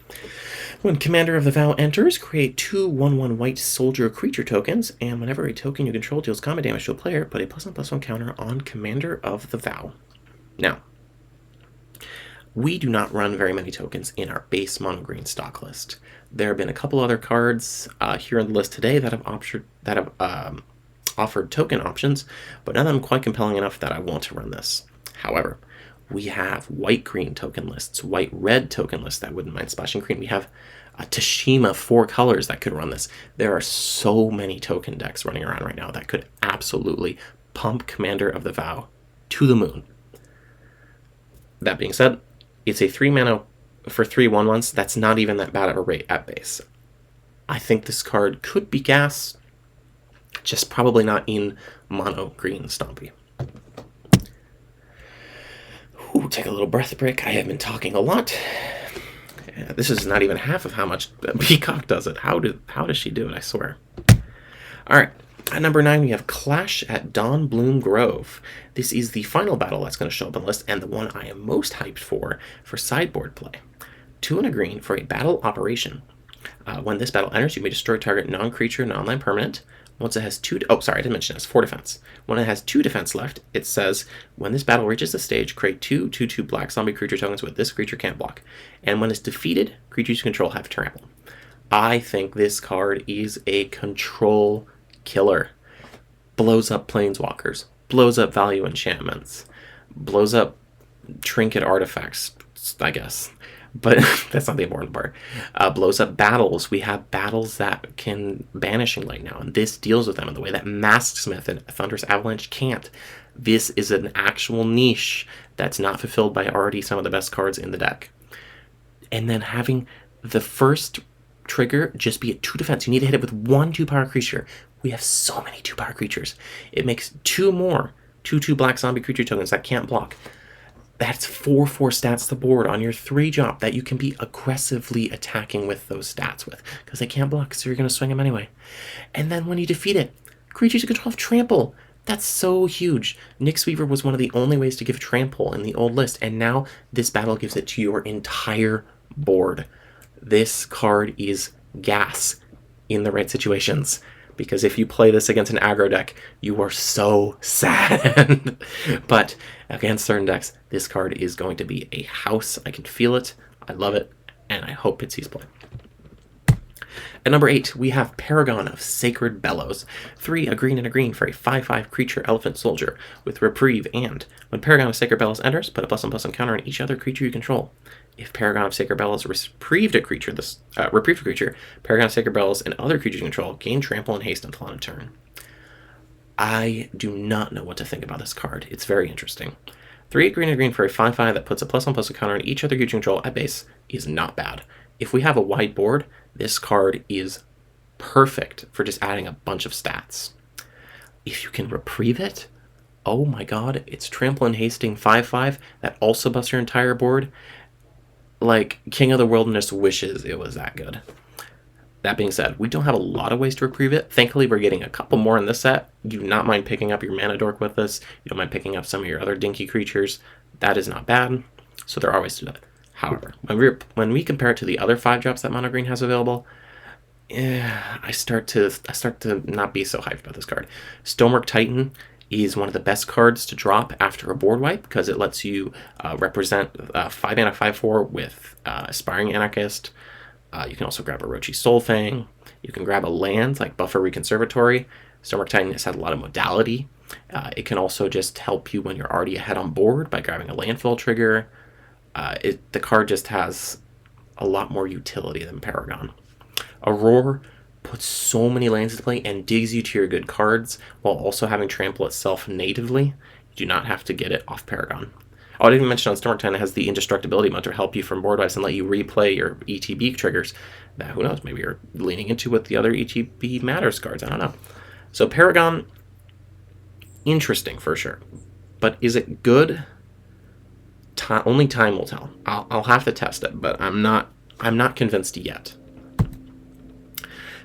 When Commander of the Vow enters, create 2 1/1 white soldier creature tokens, and whenever a token you control deals combat damage to a player, put a +1/+1 counter on Commander of the Vow. Now, we do not run very many tokens in our base mono green stock list. There have been a couple other cards here on the list today that have offered token options, but none of them quite compelling enough that I want to run this. However, we have white-green token lists, white-red token lists that wouldn't mind splashing green. We have a Tashima 4 colors that could run this. There are so many token decks running around right now that could absolutely pump Commander of the Vow to the moon. That being said, it's a 3 mana for 3 1/1s. That's not even that bad of a rate at base. I think this card could be gas, just probably not in mono green Stompy. Ooh, take a little breath break. I have been talking a lot. Yeah, this is not even half of how much Peacock does it. How does she do it, I swear. Alright, at number 9 we have Clash at Dawnbloom Grove. This is the final battle that's going to show up on the list, and the one I am most hyped for sideboard play. 2 and a green for a battle operation. When this battle enters, you may destroy target non-creature, non-land permanent. Once it has 2... Oh, sorry, I didn't mention it has 4 defense. When it has 2 defense left, it says, when this battle reaches the stage, create 2 2/2 black zombie creature tokens with this creature can't block. And when it's defeated, creatures you control have trample. I think this card is a control killer. Blows up planeswalkers. Blows up value enchantments. Blows up trinket artifacts, I guess. But that's not the important part. Blows up battles. We have battles that can Banishing Light now, and this deals with them in the way that Masksmith and Thunderous Avalanche can't. This is an actual niche that's not fulfilled by already some of the best cards in the deck. And then having the first trigger just be at 2 defense. You need to hit it with 1 2-power creature. We have so many 2-power creatures. It makes 2 more 2/2 black zombie creature tokens that can't block. That's 4/4 stats to the board on your 3-drop that you can be aggressively attacking with those stats with, because they can't block, so you're going to swing them anyway. And then when you defeat it, creatures you control have trample. That's so huge. Nyxweaver was one of the only ways to give trample in the old list, and now this battle gives it to your entire board. This card is gas in the right situations. because if you play this against an aggro deck, you are so sad. But against certain decks, this card is going to be a house. I can feel it. I love it, and I hope it sees play. At number 8, we have Paragon of Sacred Bellows. 3, a green and a green for a 5/5 creature elephant soldier with Reprieve, and when Paragon of Sacred Bellows enters, put a +1/+1 counter on each other creature you control. If Paragon of Sacred Bellows reprieved a creature, Paragon of Sacred Bellows and other creatures you control gain trample and haste until end of turn. I do not know what to think about this card. It's very interesting. 3 green and green for a 5/5 that puts a +1/+1 counter on each other creature you control at base is not bad. If we have a wide board, this card is perfect for just adding a bunch of stats. If you can reprieve it, oh my god, it's trample and hasting 5/5 that also busts your entire board. Like, King of the Wilderness wishes it was that good. That being said, we don't have a lot of ways to reprieve it. Thankfully, we're getting a couple more in this set. You do not mind picking up your Mana Dork with this. You don't mind picking up some of your other dinky creatures. That is not bad. So there are ways to do it. However, when we compare it to the other 5-drops that Mono Green has available, I start to not be so hyped about this card. Stonework Titan is one of the best cards to drop after a board wipe because it lets you represent 5 mana 5/4 with Aspiring Anarchist. You can also grab Orochi Soulfang. You can grab a land like Buffer Reconservatory. Stonework Titan has had a lot of modality. It can also just help you when you're already ahead on board by grabbing a landfall trigger. The card just has a lot more utility than Paragon. Aurora puts so many lands into play and digs you to your good cards while also having trample itself natively. You do not have to get it off Paragon. Oh, I didn't even mention on Stonework Titan it has the Indestructibility mode to help you from board wipes and let you replay your ETB triggers. That, who knows, maybe you're leaning into with the other ETB Matters cards. I don't know. So Paragon, interesting for sure. But is it good? Only time will tell. I'll have to test it, but I'm not convinced yet.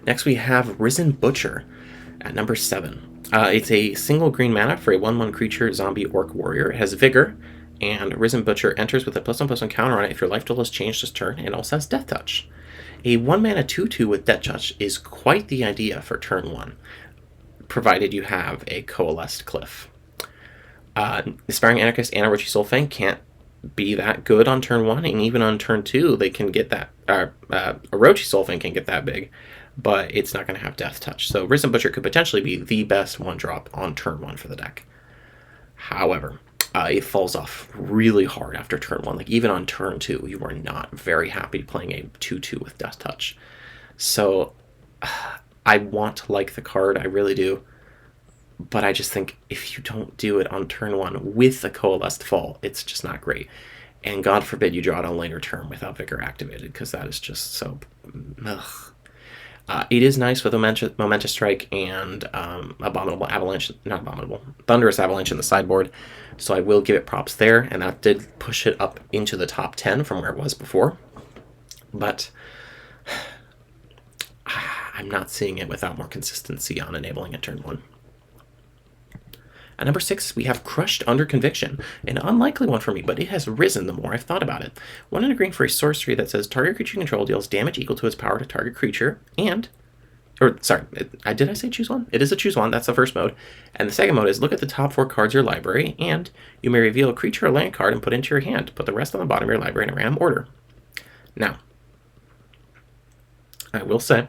Next we have Risen Butcher at number 7. It's a single green mana for a 1/1 creature zombie orc warrior. It has Vigor, and Risen Butcher enters with a +1/+1 counter on it if your life total is changed this turn, and also has Death Touch. A 1 mana 2/2 with Death Touch is quite the idea for turn 1, provided you have a Coalesced Cliff. Aspiring Anarchist and Orochi Soulfang can't be that good on turn 1, and even on turn 2 they can get that, Orochi Soulfang can get that big, but it's not going to have Death Touch. So Risen Butcher could potentially be the best 1-drop on turn 1 for the deck. However, it falls off really hard after turn 1. Like, even on turn 2, you are not very happy playing a 2/2 with Death Touch. So I want to like the card, I really do. But I just think if you don't do it on turn 1 with a Coalesced Fall, it's just not great. And God forbid you draw it on later turn without Vigor activated, because that is just so... ugh. It is nice with Momentous Strike and Abominable Avalanche, not Abominable, Thunderous Avalanche in the sideboard, so I will give it props there, and that did push it up into the top 10 from where it was before. But I'm not seeing it without more consistency on enabling it turn 1. At number 6, we have Crushed Under Conviction, an unlikely one for me, but it has risen the more I've thought about it. 1 and a green for a sorcery that says target creature you control deals damage equal to its power to target creature, and... Or, sorry, did I say choose one? It is a choose one, that's the first mode. And the second mode is look at the top 4 cards of your library, and you may reveal a creature or land card and put it into your hand. Put the rest on the bottom of your library in a random order. Now, I will say,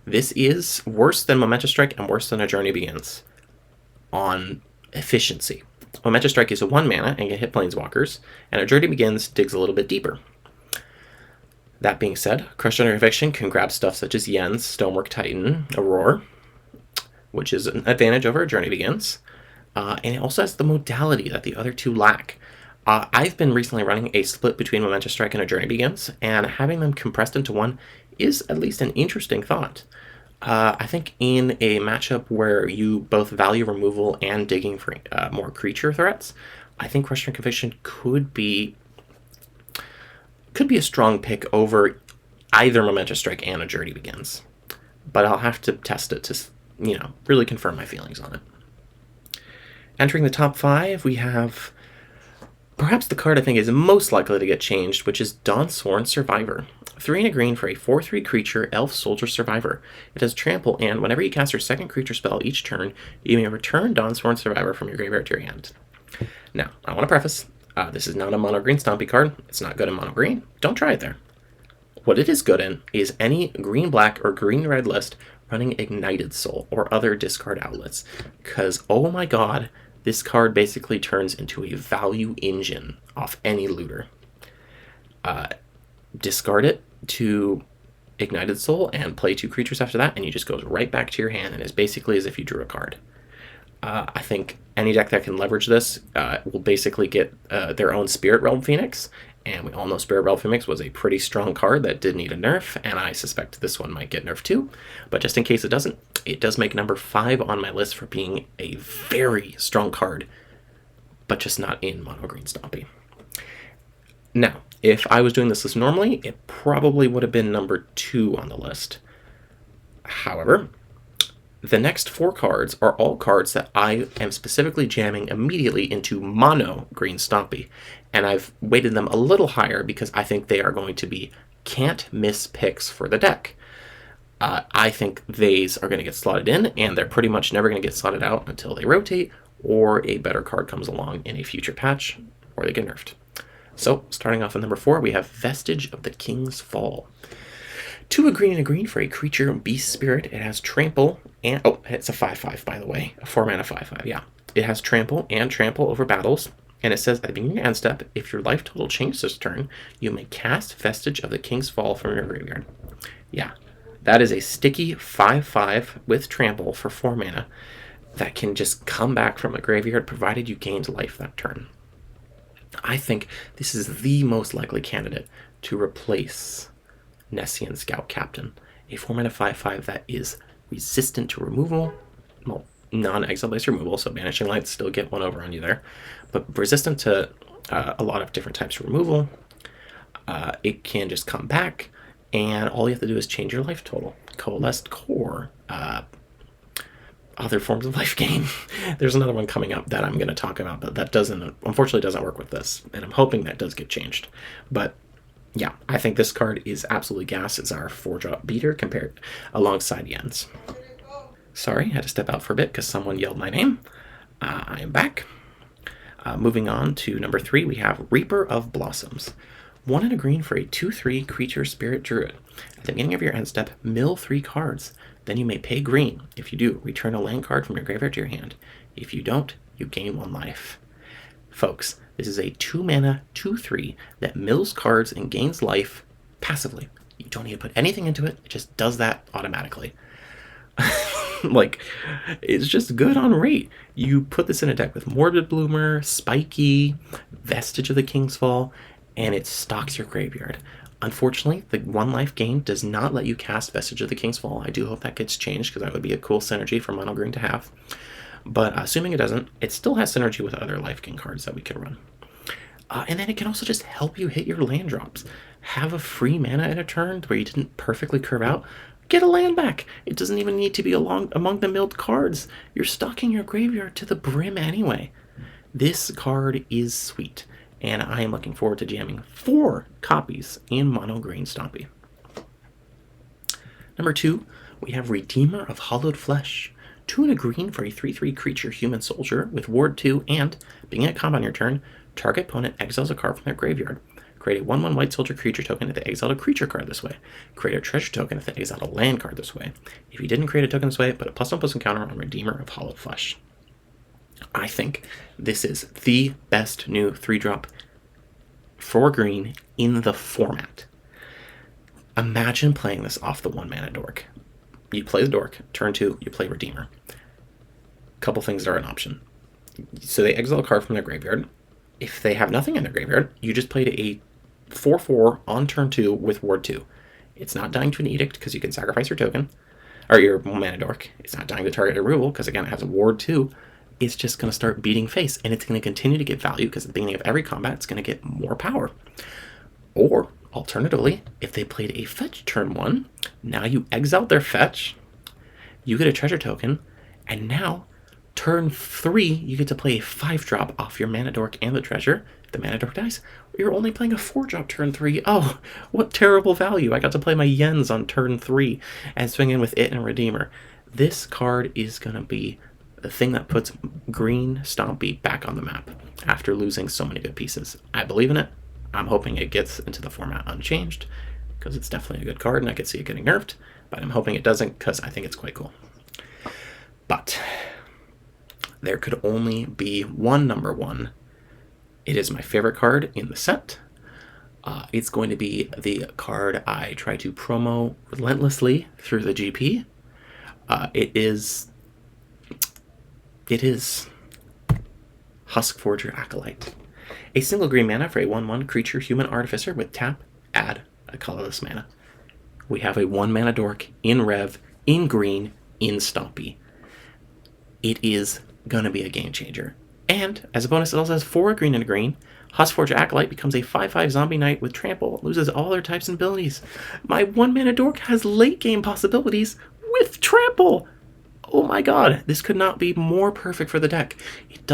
this is worse than Momentous Strike and worse than A Journey Begins on efficiency. Momentous Strike is a 1 mana and can hit planeswalkers, and A Journey Begins digs a little bit deeper. That being said, Crushed Under Conviction can grab stuff such as Yen's, Stonework Titan, Aurora, which is an advantage over A Journey Begins, and it also has the modality that the other 2 lack. I've been recently running a split between Momentous Strike and A Journey Begins, and having them compressed into one is at least an interesting thought. I think in a matchup where you both value removal and digging for more creature threats, I think Crushed Under Conviction could be a strong pick over either Momentous Strike and A Journey Begins. But I'll have to test it to, really confirm my feelings on it. Entering the top 5, we have perhaps the card I think is most likely to get changed, which is Dawnsworn Survivor. 3 and a green for a 4/3 creature, Elf Soldier Survivor. It has trample, and whenever you cast your second creature spell each turn, you may return Dawnsworn Survivor from your graveyard to your hand. Now, I want to preface, this is not a mono green Stompy card. It's not good in mono green. Don't try it there. What it is good in is any green-black or green-red list running Ignited Soul or other discard outlets. Because, oh my god, this card basically turns into a value engine off any looter. Discard it to Ignited Soul and play 2 creatures after that, and it just goes right back to your hand, and it's basically as if you drew a card. I think any deck that can leverage this will basically get their own Spirit Realm Phoenix, and we all know Spirit Realm Phoenix was a pretty strong card that did need a nerf, and I suspect this one might get nerfed too. But just in case it doesn't, it does make number 5 on my list for being a very strong card, but just not in mono green Stompy. Now, if I was doing this list normally, it probably would have been number 2 on the list. However, the next 4 cards are all cards that I am specifically jamming immediately into mono green Stompy, and I've weighted them a little higher because I think they are going to be can't miss picks for the deck. I think these are going to get slotted in, and they're pretty much never going to get slotted out until they rotate or a better card comes along in a future patch or they get nerfed. So, starting off at number 4, we have Vestige of the King's Fall. 2 a green and a green for a creature, Beast Spirit. It has trample and... oh, it's a 5/5, by the way. A 4-mana 5/5, yeah. It has trample and trample over battles. And it says at the beginning of your end step, if your life total changes this turn, you may cast Vestige of the King's Fall from your graveyard. Yeah, that is a sticky 5/5 with trample for 4 mana that can just come back from a graveyard provided you gained life that turn. I think this is the most likely candidate to replace Nessian Scout Captain, a 4-mana 5/5 that is resistant to removal, well, non-exile-based removal, so Banishing Lights still get one over on you there, but resistant to a lot of different types of removal. It can just come back, and all you have to do is change your life total. Coalesced Core, other forms of life gain. There's another one coming up that I'm going to talk about, but that unfortunately doesn't work with this, and I'm hoping that does get changed. But yeah, I think this card is absolutely gas. It's our 4-drop beater compared alongside Yen's. Sorry, I had to step out for a bit because someone yelled my name. I am back. Moving on to number 3, we have Reaper of Blossoms. 1 and a green for a 2/3 creature spirit druid. At the beginning of your end step, mill 3 cards. Then you may pay green. If you do, return a land card from your graveyard to your hand. If you don't, you gain 1 life. Folks, this is a 2-mana 2/3 that mills cards and gains life passively. You don't need to put anything into it. It just does that automatically. Like, it's just good on rate. You put this in a deck with Morbid Bloomer, Spiky, Vestige of the King's Fall, and it stocks your graveyard. Unfortunately, the 1 life gain does not let you cast Vestige of the King's Fall. I do hope that gets changed because that would be a cool synergy for mono green to have. But assuming it doesn't, it still has synergy with other life gain cards that we can run. And then it can also just help you hit your land drops. Have a free mana in a turn where you didn't perfectly curve out. Get a land back. It doesn't even need to be among the milled cards. You're stocking your graveyard to the brim anyway. This card is sweet, and I am looking forward to jamming 4 copies in mono green Stompy. Number 2, we have Redeemer of Hollowed Flesh. 2 and a green for a 3/3 creature human soldier with ward 2, and being at combat on your turn, target opponent exiles a card from their graveyard. Create a 1/1 white soldier creature token if they exile a creature card this way. Create a treasure token if they exile a land card this way. If you didn't create a token this way, put a +1/+1 counter on Redeemer of Hollowed Flesh. I think this is the best new 3-drop for green in the format. Imagine playing this off the 1-mana dork. You play the dork, turn 2, you play Redeemer. Couple things that are an option. So they exile a card from their graveyard. If they have nothing in their graveyard, you just played a 4/4 on turn 2 with ward 2. It's not dying to an edict because you can sacrifice your token, or your mana dork. It's not dying to target a removal because again it has a ward 2. It's just going to start beating face, and it's going to continue to get value because at the beginning of every combat it's going to get more power. Or alternatively, if they played a fetch turn 1, now you exile their fetch, you get a treasure token, and now turn 3 you get to play a 5-drop off your mana dork and the treasure The mana dork dies. You're only playing a 4-drop turn 3. Oh, what terrible value. I got to play my Yens on turn 3 and swing in with it and Redeemer. This card is going to be the thing that puts green Stompy back on the map after losing so many good pieces. I believe in it. I'm hoping it gets into the format unchanged, because it's definitely a good card and I could see it getting nerfed, but I'm hoping it doesn't because I think it's quite cool. But there could only be one number one. It is my favorite card in the set. It's going to be the card I try to promo relentlessly through the GP. It is Huskforger Acolyte. A single green mana for a 1/1 creature human artificer with tap, add a colorless mana. We have a 1 mana dork in Rev, in green, in Stompy. It is gonna be a game changer. And as a bonus, it also has 4 green and a green. Huskforger Acolyte becomes a 5/5 zombie knight with trample, loses all their types and abilities. My 1 mana dork has late game possibilities with trample. Oh my god, this could not be more perfect for the deck. It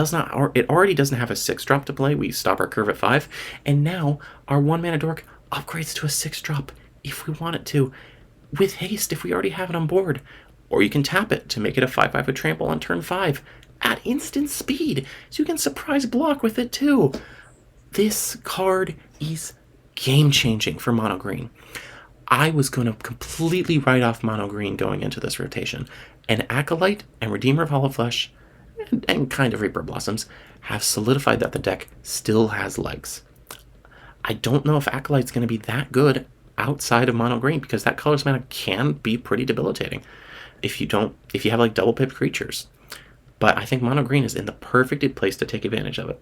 already doesn't have a 6-drop to play. We stop our curve at 5, and now our 1 mana dork upgrades to a 6-drop if we want it to, with haste if we already have it on board. Or you can tap it to make it a 5/5 with trample on turn 5 at instant speed, so you can surprise block with it too. This card is game-changing for mono green. I was going to completely write off mono green going into this rotation, and Acolyte and Redeemer of Hollow Flesh and kind of Reaper Blossoms have solidified that the deck still has legs. I don't know if Acolyte's going to be that good outside of mono green, because that colorless mana can be pretty debilitating if you have like double pipped creatures. But I think mono green is in the perfect place to take advantage of it.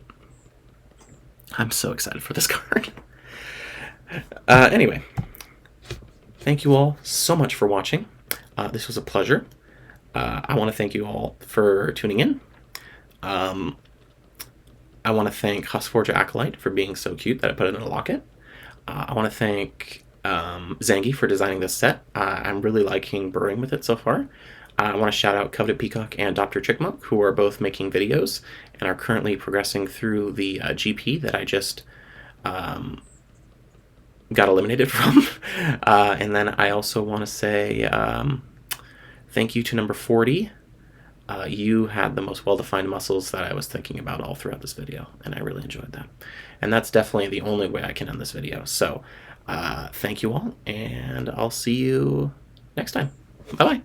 I'm so excited for this card. Anyway, thank you all so much for watching. This was a pleasure. I want to thank you all for tuning in. I want to thank Huskforger Acolyte for being so cute that I put it in a locket. I want to thank Zangi for designing this set. I'm really liking brewing with it so far. I want to shout out Coveted Peacock and Dr. Chickmonk, who are both making videos and are currently progressing through the GP that I just got eliminated from. And then I also want to say thank you to number 40. You had the most well-defined muscles that I was thinking about all throughout this video, and I really enjoyed that. And that's definitely the only way I can end this video. So thank you all, and I'll see you next time. Bye-bye.